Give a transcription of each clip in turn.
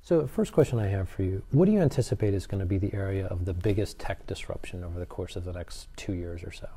So first question I have for you, what do you anticipate is going to be the area of the biggest tech disruption over the course of the next 2 years or so?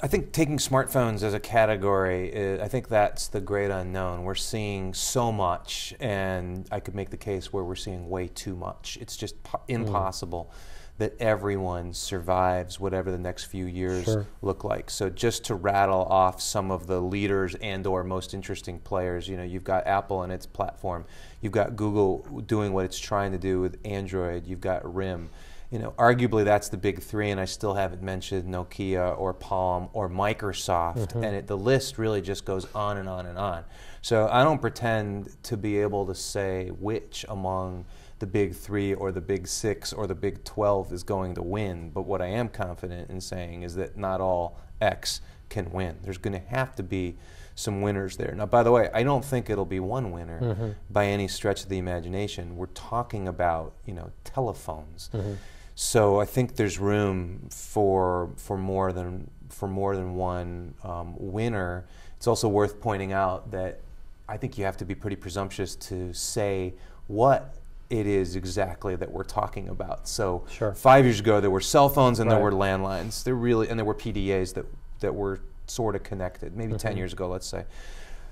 I think taking smartphones as a category, I think that's the great unknown. We're seeing so much, and I could make the case where we're seeing way too much. It's just impossible that everyone survives whatever the next few years look like. So just to rattle off some of the leaders and or most interesting players, you know, you've got Apple and its platform. You've got Google doing what it's trying to do with Android. You've got RIM. You know, arguably that's the big three, and I still haven't mentioned Nokia or Palm or Microsoft, and the list really just goes on and on and on. So I don't pretend to be able to say which among the big three or the big six or the big 12 is going to win, but what I am confident in saying is that not all X can win. There's going to have to be some winners there. Now, by the way, I don't think it'll be one winner by any stretch of the imagination. We're talking about, you know, telephones. So I think there's room for more than one winner. It's also worth pointing out that I think you have to be pretty presumptuous to say what it is exactly that we're talking about. So 5 years ago there were cell phones and there were landlines. There were PDAs that were sort of connected. Maybe 10 years ago, let's say.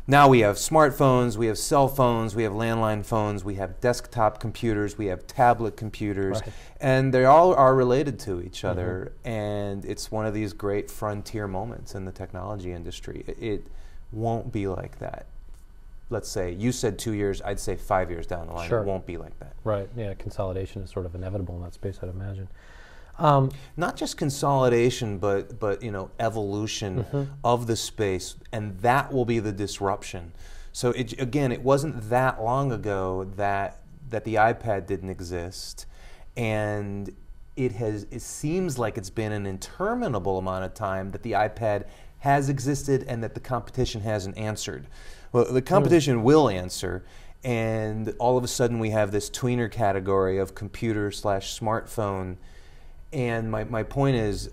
Now we have smartphones, we have cell phones, we have landline phones, we have desktop computers, we have tablet computers, and they all are related to each other, and it's one of these great frontier moments in the technology industry. It won't be like that. Let's say, you said 2 years, I'd say 5 years down the line, it won't be like that. Right, yeah, consolidation is sort of inevitable in that space, I'd imagine. Not just consolidation, but you know, evolution of the space, and that will be the disruption. So again, it wasn't that long ago that the iPad didn't exist, and it seems like it's been an interminable amount of time that the iPad has existed and that the competition hasn't answered. Well, the competition will answer, and all of a sudden we have this tweener category of computer/smartphone. And my point is,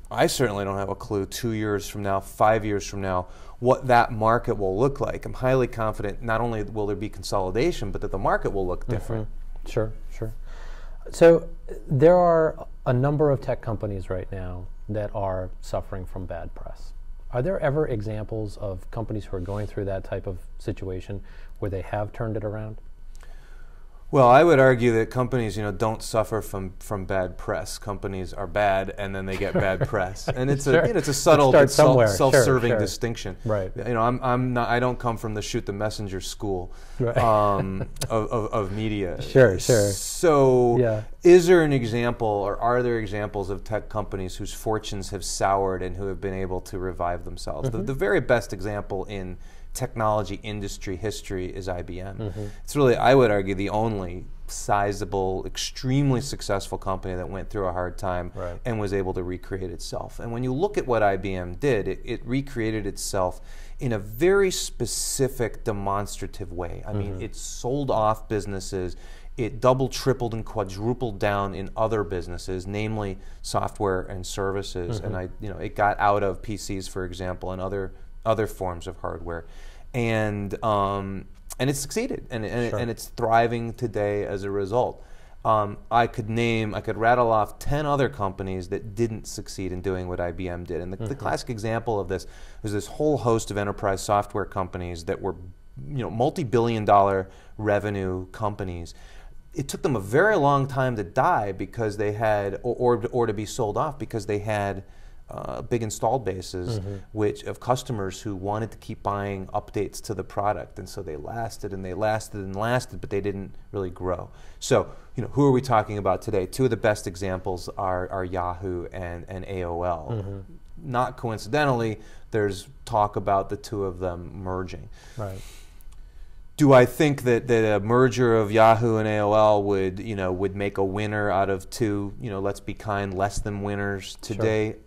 I certainly don't have a clue 2 years from now, 5 years from now, what that market will look like. I'm highly confident not only will there be consolidation, but that the market will look different. Sure. So there are a number of tech companies right now that are suffering from bad press. Are there ever examples of companies who are going through that type of situation where they have turned it around? Well, I would argue that companies, you know, don't suffer from bad press. Companies are bad, and then they get bad press, and it's it's a subtle but self-serving distinction. Right. You know, I don't come from the shoot the messenger school of media. Sure. So, is there an example, or are there examples of tech companies whose fortunes have soured and who have been able to revive themselves? The very best example in technology industry history is IBM. It's really, I would argue, the only sizable, extremely successful company that went through a hard time and was able to recreate itself. And when you look at what IBM did, it recreated itself in a very specific, demonstrative way. I mean, it sold off businesses. It doubled, tripled, and quadrupled down in other businesses, namely software and services. And it got out of PCs, for example, and other forms of hardware, and it succeeded, and it's thriving today as a result. I could rattle off 10 other companies that didn't succeed in doing what IBM did, and the classic example of this was this whole host of enterprise software companies that were, you know, multi-billion-dollar revenue companies. It took them a very long time to die because they had, or to be sold off because they had big installed bases of customers who wanted to keep buying updates to the product, and so they lasted and they lasted and lasted, but they didn't really grow. So, you know, who are we talking about today? Two of the best examples are Yahoo and AOL. Not coincidentally, there's talk about the two of them merging. Right. Do I think that a merger of Yahoo and AOL would make a winner out of two, you know, let's be kind, less than winners today?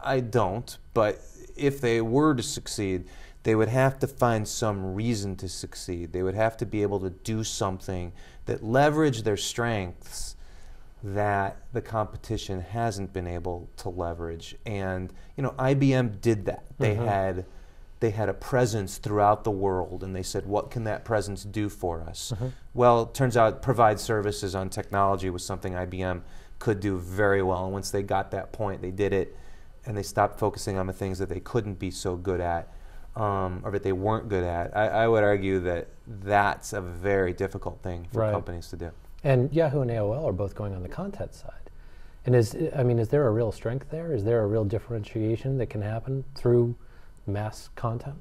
I don't. But if they were to succeed, they would have to find some reason to succeed. They would have to be able to do something that leveraged their strengths that the competition hasn't been able to leverage. And, you know, IBM did that. They had they had a presence throughout the world, and they said, what can that presence do for us? Well, it turns out provide services on technology was something IBM could do very well, and once they got that point, they did it, and they stopped focusing on the things that they couldn't be so good at, or that they weren't good at. I would argue that that's a very difficult thing for companies to do. And Yahoo and AOL are both going on the content side. And is there a real strength there? Is there a real differentiation that can happen through mass content?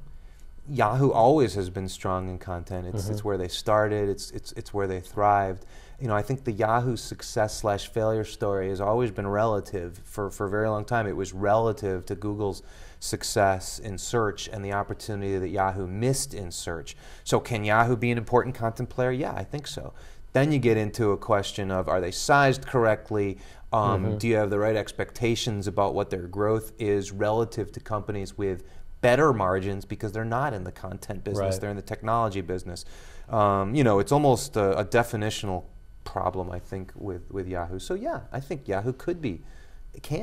Yahoo always has been strong in content. It's where they started. It's where they thrived. I think the Yahoo success/failure story has always been relative for a very long time. It was relative to Google's success in search and the opportunity that Yahoo missed in search. So can Yahoo be an important content player? Yeah, I think so. Then you get into a question of, are they sized correctly? Do you have the right expectations about what their growth is relative to companies with better margins, because they're not in the content business, they're in the technology business. It's almost a definitional problem, I think, with Yahoo. So yeah, I think Yahoo can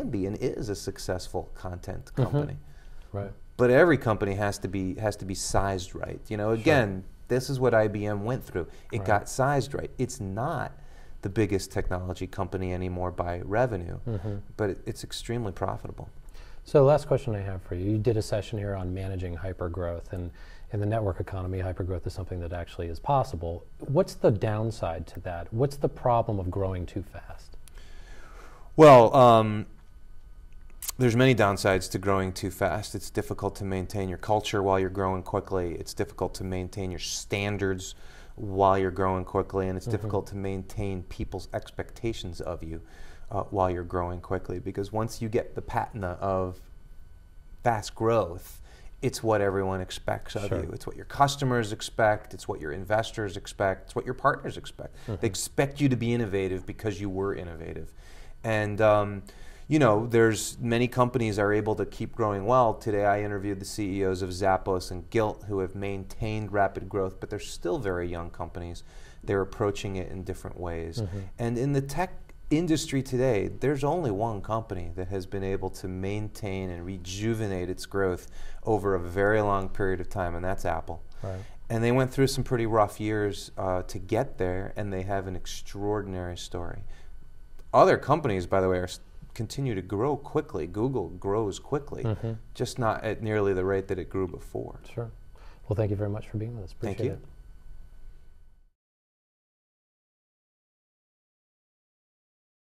be and is a successful content company. Right. But every company has to be sized right. Again, this is what IBM went through. It got sized right. It's not the biggest technology company anymore by revenue, but it's extremely profitable. So last question I have for you. You did a session here on managing hypergrowth, and in the network economy, hypergrowth is something that actually is possible. What's the downside to that? What's the problem of growing too fast? Well, there's many downsides to growing too fast. It's difficult to maintain your culture while you're growing quickly. It's difficult to maintain your standards while you're growing quickly, and it's difficult to maintain people's expectations of you while you're growing quickly, because once you get the patina of fast growth, it's what everyone expects of you. It's what your customers expect, it's what your investors expect, it's what your partners expect. They expect you to be innovative because you were innovative. And there's many companies are able to keep growing well. Today I interviewed the CEOs of Zappos and Gilt, who have maintained rapid growth, but they're still very young companies. They're approaching it in different ways. And in the tech industry today, there's only one company that has been able to maintain and rejuvenate its growth over a very long period of time, and that's Apple. And they went through some pretty rough years to get there, and they have an extraordinary story. Other companies, by the way, continue to grow quickly. Google grows quickly, just not at nearly the rate that it grew before. Sure. Well, thank you very much for being with us. Appreciate it. Thank you.